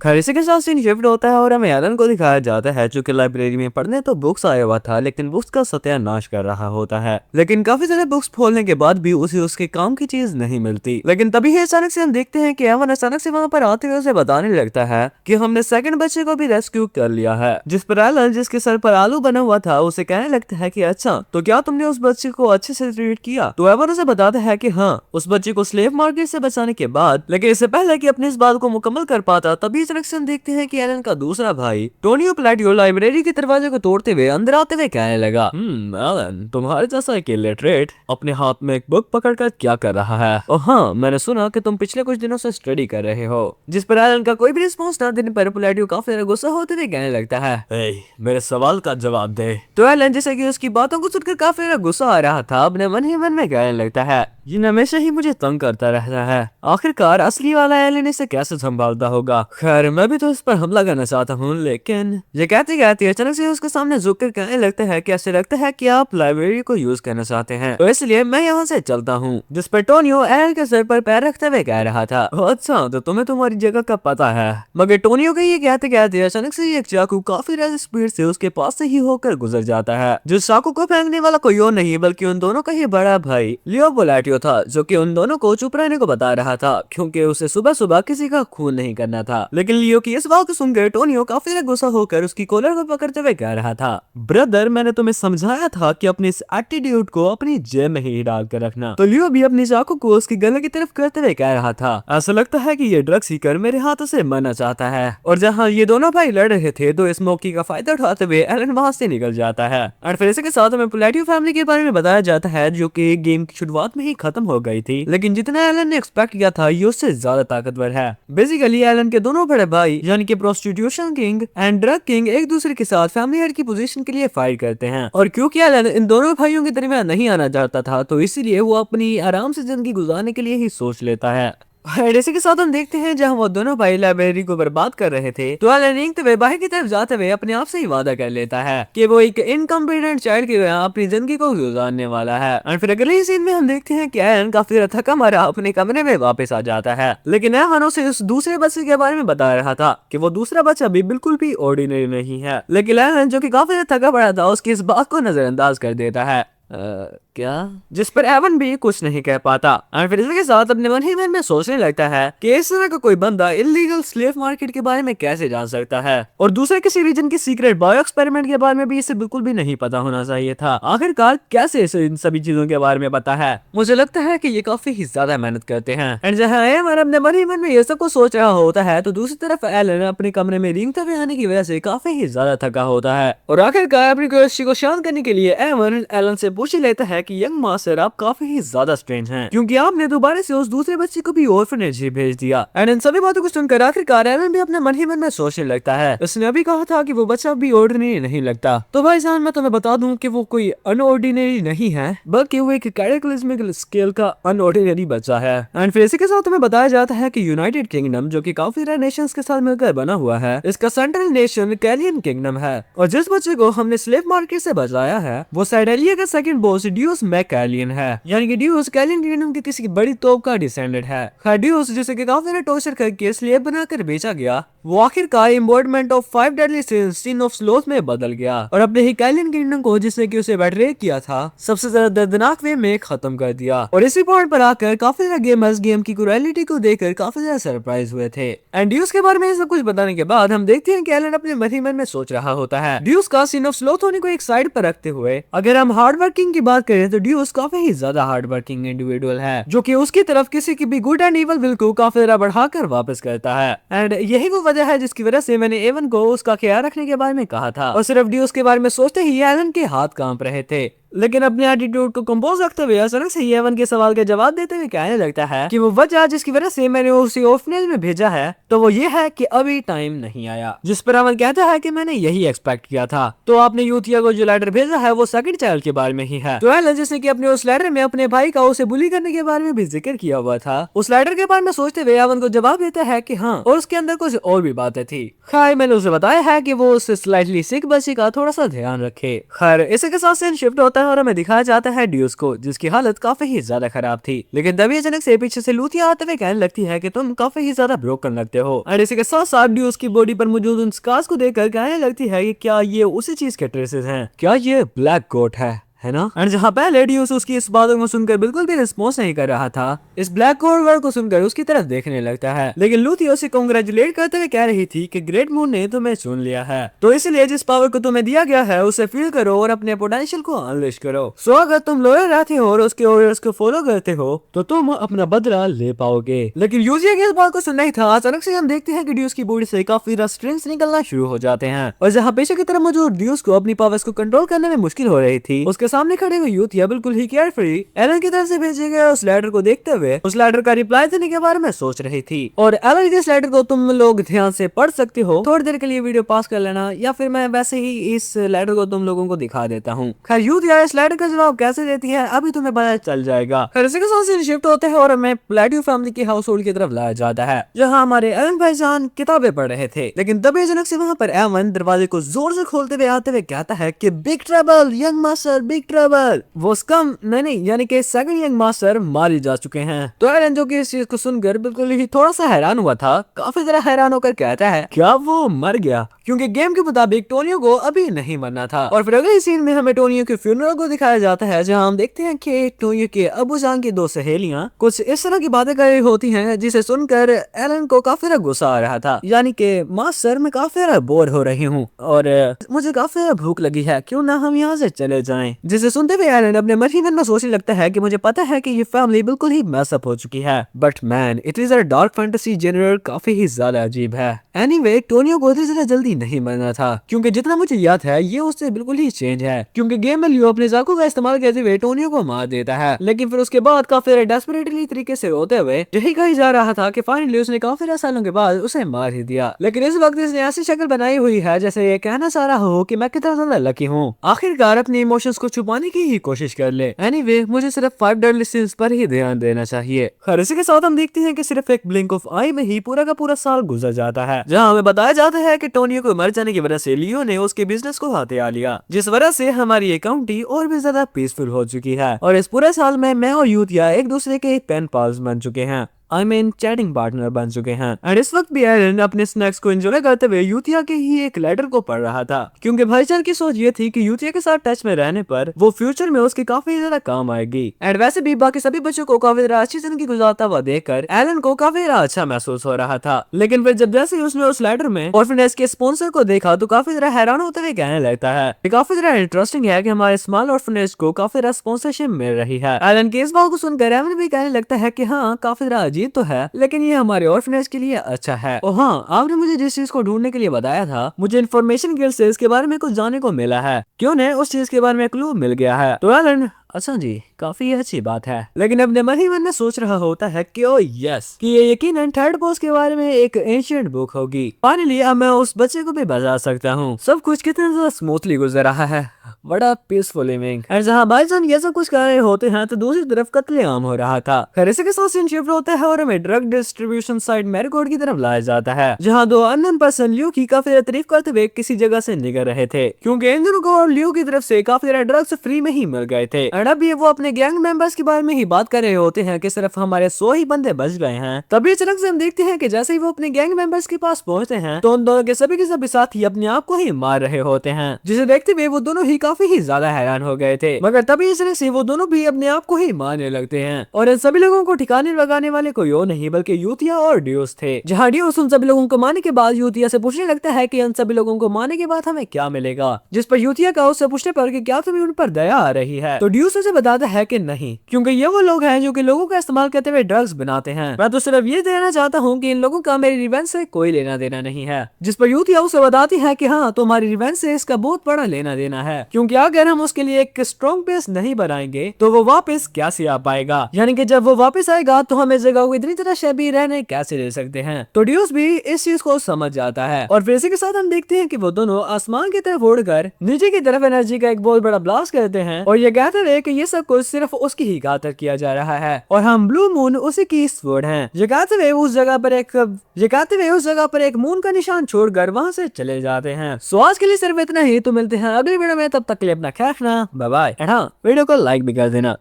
खैर इसी के साथ सीन शिफ्ट होता है और हमें एलन को दिखाया जाता है जो कि लाइब्रेरी में पढ़ने तो बुक्स आया हुआ था, लेकिन बुक्स का सत्यानाश कर रहा होता है। लेकिन काफी सारे बुक्स खोलने के बाद भी उसे उसके काम की चीज नहीं मिलती। लेकिन तभी अचानक से हम देखते हैं कि एवन अचानक से वहाँ पर आते हुए उसे बताने लगता है कि हमने सेकंड बच्चे को भी रेस्क्यू कर लिया है। जिस पर एलन, जिसके सर पर आलू बना हुआ था, उसे कहने लगता है कि अच्छा, तो क्या तुमने उस बच्चे को अच्छे से ट्रीट किया? तो एवन उसे बताता है कि हाँ, उस बच्चे को स्लेव मार्केट से बचाने के बाद। लेकिन इससे पहले कि अपने इस बात को मुकम्मल कर पाता, तभी अचानक से हम देखते हैं कि एलन का दूसरा भाई टोनियो प्लेटियो लाइब्रेरी के दरवाजे को तोड़ते हुए अंदर आते हुए कहने लगा, एलन, तुम्हारे जैसा एक इलिटरेट अपने हाथ में एक बुक पकड़कर क्या कर रहा है? और हाँ, मैंने सुना कि तुम पिछले कुछ दिनों से स्टडी कर रहे हो। जिस पर एलन का कोई भी रिस्पॉन्स ना देने पर प्लेटियो काफी ज्यादा गुस्सा होते हुए कहने लगता है, मेरे सवाल का जवाब दे। तो एलन, जैसे कि उसकी बातों को सुनकर काफी ज्यादा गुस्सा आ रहा था, अपने मन ही मन में कहने लगता है, ये हमेशा ही मुझे तंग करता रहता है। आखिरकार असली वाला एलन इसे कैसे संभालता होगा? खैर, मैं भी तो इस पर हमला करना चाहता हूँ, लेकिन ये कहते कहते अचानक से उसके सामने झुककर कहने लगता है कि ऐसे लगता है कि आप लाइब्रेरी को यूज करना चाहते हैं, तो इसलिए मैं यहाँ से चलता हूँ। जिस पर टोनियो एलन के सर पर पैर रखते हुए कह रहा था, अच्छा, तो तुम्हें तुम्हारी जगह का पता है। मगर टोनियो के ये कहते कहते अचानक से एक चाकू काफी ज्यादा स्पीड से उसके पास से ही होकर गुजर जाता है। जिस चाकू को फेंकने वाला कोई और नहीं बल्कि उन दोनों का ही बड़ा भाई लियो बोलाटियो था, जो कि उन दोनों को चुप रहने को बता रहा था, क्योंकि उसे सुबह सुबह किसी का खून नहीं करना था। लेकिन लियो की इस बात को सुनकर टोनियो काफी गुस्सा होकर उसकी कॉलर को पकड़ते हुए कह रहा था, ब्रदर, मैंने तुम्हें समझाया था कि अपने इस एटीट्यूड को अपनी जेब में ही डाल कर रखना। तो लियो भी अपनी चाकू को उसकी गले की तरफ करते हुए कह रहा था, ऐसा लगता है कि ये ड्रग्स सीकर मेरे हाथों से मरना चाहता है। और जहाँ ये दोनों भाई लड़ रहे थे, तो इस मौके का फायदा उठाते हुए एलन वहां से निकल जाता है। और फिर इसके साथ हमें प्लेटियो फैमिली के बारे में बताया जाता है, जो कि गेम की शुरुआत में ही खत्म हो गई थी, लेकिन जितना एलन ने एक्सपेक्ट किया था, ये उससे ज्यादा ताकतवर है। बेसिकली एलन के दोनों बड़े भाई यानी कि prostitution king and drug king एक दूसरे के साथ फैमिली हेड की पोजीशन के लिए फाइट करते हैं। और क्योंकि एलन इन दोनों भाइयों के दरमियान नहीं आना चाहता था, तो इसीलिए वो अपनी आराम से जिंदगी गुजारने के लिए ही सोच लेता है। इसी के साथ हम देखते हैं जहां वो दोनों भाई लाइब्रेरी को बर्बाद कर रहे थे, तो एलन रेंगते हुए बाहर की तरफ जाते हुए अपने आप से ही वादा कर लेता है कि वो एक इनकम्पिटेंट चाइल्ड की तरह अपनी जिंदगी को गुजारने वाला है। और फिर अगले ही सीन में हम देखते हैं कि एलन काफी थका मारा अपने कमरे में वापस आ जाता है। लेकिन एवन उसे उस दूसरे बच्चे के बारे में बता रहा था कि वो दूसरा बच्चा भी बिल्कुल भी ऑर्डिनरी नहीं है। लेकिन एलन, जो कि काफी थका पड़ा था, उसकी इस बात को नजरअंदाज कर देता है। क्या? जिस पर एवन भी कुछ नहीं कह पाता। और फिर इसके साथ अपने मन ही मन में सोचने लगता है कि इस तरह का कोई बंदा इलीगल स्लेव मार्केट के बारे में कैसे जान सकता है, और दूसरे किसी रीजन की सीक्रेट बायो एक्सपेरिमेंट के बारे में भी इसे बिल्कुल भी नहीं पता होना चाहिए था। आखिरकार कैसे इसे इन सभी चीजों के बारे में पता है? मुझे लगता है कि ये काफी ही ज्यादा मेहनत करते हैं। एंड जहाँ एवन अपने मन ही मन में ये सब कुछ सोच रहा होता है, तो दूसरी तरफ एलन अपने कमरे में रेंगते हुए आने की वजह से काफी ही ज्यादा थका होता है। और आखिरकार अपनी क्यूरियोसिटी को शांत करने के लिए एवन एलन से पूछ लेता है कि यंग मास्टर, आप काफी ही ज्यादा स्ट्रेंज हैं, क्योंकि आपने दोबारा से उस दूसरे बच्चे को भी ऑर्फनेज ही भेज दिया। एंड इन सभी बातों को सुनकर आखिरकार एलन भी अपने मन ही मन में सोचने लगता है, उसने अभी कहा था कि वो बच्चा भी ऑर्डिनरी नहीं लगता। तो भाई जान, मैं तुम्हें बता दूं कि वो कोई अनऑर्डिनरी नहीं है, बल्कि वो एक कैटेक्लिज्मिक स्केल का अनऑर्डिनरी बच्चा है। एंड फिर इसी के साथ हमें बताया जाता है कि यूनाइटेड किंगडम, जो कि काफी सारे नेशंस के साथ मिलकर बना हुआ है, इसका सेंट्रल नेशन कैलियन किंगडम है। और जिस बच्चे को हमने स्लेव मार्केट से बचाया है, वो साइडेलिया का सेकंड बॉस ड्यूस मैकैलियन है, यानी कि ड्यूस कैलियन किंगडम के किसी बड़ी तोप का डिसेंडेंट है। ड्यूस, जिसे कि काफी टॉर्चर करके स्लेव बनाकर बेचा गया, वो आखिरकार embodiment of 5 deadly sins, sin of sloth में बदल गया, और अपने ही कैलियन किंगडम को, जिसने कि उसे बेट्रे किया था, सबसे ज्यादा दर्दनाक वे में खत्म कर दिया। और इसी पॉइंट पर आकर काफी सारे गेमर्स गेम की क्रूएलिटी को देखकर काफी ज्यादा सरप्राइज हुए थे। एंड ड्यूस के बारे में सब कुछ बताने के बाद हम देखते हैं कि एलन अपने मन ही मन में सोच रहा होता है। ड्यूस का सिन ऑफ स्लोथ होने को एक साइड पर रखते हुए, अगर हम हार्ड वर्किंग की बात करें, तो ड्यूस काफी ही ज्यादा हार्ड वर्किंग इंडिविजुअल है, जो कि उसकी तरफ किसी की भी गुड एंड इवल विल को काफी ज्यादा बढ़ाकर वापस करता है। एंड यही वो वजह है जिसकी वजह से मैंने एवन को उसका ख्याल रखने के बारे में कहा था, और सिर्फ ड्यूस के बारे में सोचते ही एलन के हाथ कांप रहे थे। लेकिन अपने एटीट्यूड को कंपोज रखते हुए अचानक से एवन के सवाल के जवाब देते हुए कहने लगता है कि वो वजह जिसकी वजह से मैंने उसे ऑर्फनेज में भेजा है, तो वो ये है कि अभी टाइम नहीं आया। जिस पर एवन कहता है कि मैंने यही एक्सपेक्ट किया था। तो आपने यूथिया को जो लेटर भेजा है, वो सेकंड चाइल्ड के बारे में ही है। तो एलन, जिसने कि अपने उस लेटर में अपने भाई का उसे बुली करने के बारे में भी जिक्र किया हुआ था, उस लेटर के बारे में सोचते हुए एवन को जवाब देता है कि हाँ, और उसके अंदर कुछ और भी बातें थी। खैर, मैंने उसे बताया है कि वो उस स्लाइटली सिक बच्चे का थोड़ा सा ध्यान रखे। खैर, इसी के साथ सीन शिफ्ट होता है और हमें दिखाया जाता है ड्यूस को, जिसकी हालत काफी ही ज्यादा खराब थी। लेकिन तभी अचानक से पीछे से लूथिया आते हुए कहने लगती है कि तुम काफी ही ज्यादा ब्रोकन लगते हो। और इसी के साथ साथ ड्यूस की बॉडी पर मौजूद उन स्कार्स को देखकर कहने लगती है कि क्या ये उसी चीज के ट्रेसेस हैं, क्या ये ब्लैक गोट है ना। और जहाँ पहले ड्यूस उसकी इस बातों को सुनकर बिल्कुल भी रिस्पॉन्स नहीं कर रहा था, इस ब्लैक गोट वर्ड को सुनकर उसकी तरफ देखने लगता है। लेकिन लूथिया उसे कांग्रेचुलेट करते हुए कह रही थी कि ग्रेट मून ने तुम्हें चुन लिया है, तो इसलिए जिस पावर को तुम्हें दिया गया है उसे फील करो और अपने पोटेंशियल को अनलिश करो। सो अगर तुम लॉयल रहते हो और उसके ऑर्डर्स को फॉलो करते हो तो तुम अपना बदला ले पाओगे। लेकिन यूजिया की इस बात को सुनना ही था, अचानक से हम देखते हैं कि ड्यूस की बॉडी से काफी स्ट्रिंग्स निकलना शुरू हो जाते हैं। और जहाँ पीछे की तरफ मौजूद ड्यूस को अपनी पावर्स को कंट्रोल करने में मुश्किल हो रही थी, उसके सामने खड़े हुए यूथिया बिल्कुल ही केयरफ्री एलन की तरफ से भेजे गए उस लेटर को देखते हुए उस लेटर का रिप्लाई देने के बारे में सोच रही थी। और एलन के इस लेटर को तुम लोग ध्यान से पढ़ सकते हो, थोड़ी देर के लिए वीडियो पास कर लेना, या फिर मैं वैसे ही इस लेटर को तुम लोगों को दिखा देता हूँ। खैर यूथिया इस लेटर का जवाब कैसे देती है अभी तुम्हें पता चल जाएगा। खैर इसी के साथ सीन शिफ्ट होते हैं और हमें प्लेटियो फैमिली के हाउस होल्ड की तरफ लाया जाता है, जहाँ हमारे एलन भाईजान किताबें पढ़ रहे थे। लेकिन तभी अचानक से वहाँ पर एवन दरवाजे को जोर से खोलते हुए आते हुए कहता है कि big trouble young master, big trouble. वो स्कम नहीं यानी कि सेकंड यंग मास्टर मारे जा चुके हैं। तो एलन जो कि इस चीज को सुनकर बिल्कुल ही थोड़ा सा हैरान हुआ था, काफी ज्यादा हैरान होकर कहता है क्या वो मर गया, क्योंकि गेम के मुताबिक टोनियो को अभी नहीं मरना था। और फिर अगले सीन में हमें टोनियो के फ्यूनरल को दिखाया जाता है, जहां हम देखते हैं कि टोनियो के अबूजान की दो सहेलियां कुछ इस तरह की बातें कर रही होती हैं, जिसे सुनकर एलन को काफी ज्यादा गुस्सा आ रहा था। यानी कि मास्टर मैं काफी ज्यादा बोर हो रही हूँ और मुझे काफी ज्यादा भूख लगी है, क्यों ना हम यहाँ से चले जाएं। जिसे सुनते हुए एलन अपने मन ही मन में सोचने लगता है कि मुझे पता है कि ये फैमिली बिल्कुल ही मैस अप हो चुकी है, but man it is a dark fantasy genre काफी ही ज्यादा अजीब है। एनीवे टोनियो को इतनी ज्यादा जल्दी नहीं मरना था, क्योंकि जितना मुझे याद है ये उससे बिल्कुल ही चेंज है, क्योंकि गेम में लियो अपने चाकू का इस्तेमाल करते हुए टोनियो को मार देता है। लेकिन फिर उसके बाद काफी डेस्परेटली तरीके से रोते हुए यही कही जा रहा था कि फाइनली उसने काफी सालों के बाद उसे मार ही दिया। लेकिन इस वक्त इसने ऐसी शक्ल बनाई हुई है जैसे ये कहना चाह रहा हो कि मैं कितना ज्यादा लकी हूँ, आखिरकार अपने इमोशंस को छुपाने की ही कोशिश कर ले। एनीवे मुझे सिर्फ 5 डेडली सिंस पर ही ध्यान देना चाहिए। खैर इसी के साथ हम देखते हैं कि सिर्फ एक ब्लिंक ऑफ आई में ही पूरा का पूरा साल गुजर जाता है, जहां हमें बताया जाता है कि टोनियो को मर जाने की वजह से लियो ने उसके बिजनेस को हथिया लिया, जिस वजह से हमारी ये काउंटी और भी ज्यादा पीसफुल हो चुकी है। और इस पूरे साल में मैं और यूथिया एक दूसरे के पेन पाल्स बन चुके हैं, आई मीन चैटिंग पार्टनर बन चुके हैं। एंड इस वक्त भी एलन अपने स्नैक्स को एंजॉय करते हुए यूथिया के ही एक लेटर को पढ़ रहा था, क्योंकि भाईचार की सोच ये थी कि यूथिया के साथ टच में रहने पर वो फ्यूचर में उसके काफी ज्यादा काम आएगी। एंड वैसे भी बाकी सभी बच्चों को काफी ज्यादा अच्छी जिंदगी गुजारता हुआ देखकर एलन को काफी ज्यादा अच्छा महसूस हो रहा था। लेकिन फिर जब जैसे उसने उस लेटर में ऑर्फनेज के स्पॉन्सर को देखा तो काफी ज्यादा हैरान होते हुए कहने लगता है काफी ज्यादा इंटरेस्टिंग है कि हमारे स्मॉल ऑर्फनेज को काफी ज्यादा स्पॉन्सरशिप मिल रही है। एलन के इस बात को सुनकर एवन भी कहने लगता है कि हाँ काफी ज्यादा अजीब तो है, लेकिन ये हमारे ऑर्फनेज के लिए अच्छा है। और हाँ आपने मुझे जिस चीज को ढूंढने के लिए बताया था, मुझे इन्फॉर्मेशन गिल्ड से इसके बारे में कुछ जानने को मिला है, क्यों ने उस चीज के बारे में क्लू मिल गया है। तो एलन अच्छा जी काफी अच्छी बात है, लेकिन अपने मन ही मन में सोच रहा होता है कि ओ यस कि ये यकीनन थर्ड बॉस के बारे में एक एंशिएंट बुक होगी। फाइनली अब मैं उस बच्चे को भी बचा सकता हूँ। सब कुछ कितना ज्यादा स्मूथली गुजर रहा है, बड़ा पीसफुल लिविंग। और जहाँ भाईजान ये सब कुछ कर रहे होते हैं तो दूसरी तरफ कत्लेआम हो रहा था। खैर इसी के साथ सीन शिफ्ट होता है और हमें ड्रग डिस्ट्रीब्यूशन साइट मैरीगोल्ड की तरफ लाया जाता है, जहाँ दो अननोन पर्सन लियो की काफी तारीफ करते हुए किसी जगह से निकल रहे थे, क्योंकि इन दोनों को और लियो की तरफ से काफी सारे ड्रग्स फ्री में ही मिल गए थे। और अब ये वो अपने गैंग मेंबर्स के बारे में ही बात कर रहे होते हैं कि सिर्फ हमारे 100 ही बंदे बच गए हैं। तभी अचानक से हम देखते हैं कि जैसे ही वो अपने गैंग मेंबर्स के पास पहुंचते हैं तो उन दोनों के सभी साथी अपने आप को ही मार रहे होते हैं, जिसे देखते हुए वो दोनों ही काफी ही ज्यादा हैरान हो गए थे। मगर तभी अचानक से वो दोनों भी अपने आप को ही मारने लगते हैं, और इन सभी लोगों को ठिकाने लगाने वाले कोई और नहीं बल्कि यूथिया और ड्यूस थे। जहाँ ड्यूस उन सभी लोगों को मारने के बाद यूथिया से पूछने लगता है कि उन सभी लोगों को मारने के बाद हमें क्या मिलेगा, जिस पर यूथिया का उससे पूछने पर कि क्या तुम्हें उन पर दया आ रही है, तो ड्यूस उसे बताता है कि नहीं, क्योंकि ये वो लोग हैं जो कि लोगों का इस्तेमाल करते हुए ड्रग्स बनाते हैं। मैं तो सिर्फ ये देना चाहता हूँ कि इन लोगों का मेरी रिवेंज से कोई लेना देना नहीं है। जिस पर यूथिया उसे बताती है कि हाँ तुम्हारी रिवेंज से इसका बहुत बड़ा लेना देना है, क्योंकि अगर हम उसके लिए एक स्ट्रॉन्ग बेस नहीं बनाएंगे तो वो वापस कैसे आ पाएगा, यानी कि जब वो वापस आएगा तो हम इस जगह को इतनी तरह शबीह रहने कैसे दे सकते हैं। तो ड्यूस भी इस चीज को समझ जाता है, और फिर इसी के साथ हम देखते हैं कि वो दोनों आसमान की तरफ उड़कर नीचे की तरफ एनर्जी का एक बहुत बड़ा ब्लास्ट करते हैं, और ये कहते हैं कि ये सब कुछ सिर्फ उसकी ही खातिर किया जा रहा है और हम ब्लू मून उसी की स्वॉर्ड हैं। ये कहते हुए उस जगह पर एक मून का निशान छोड़कर वहाँ से चले जाते हैं। सो आज के लिए सिर्फ इतना ही, तो मिलते हैं अगली वीडियो में, तब तक के लिए अपना ख्याल रखना, बाय बाय। वीडियो को लाइक भी कर देना।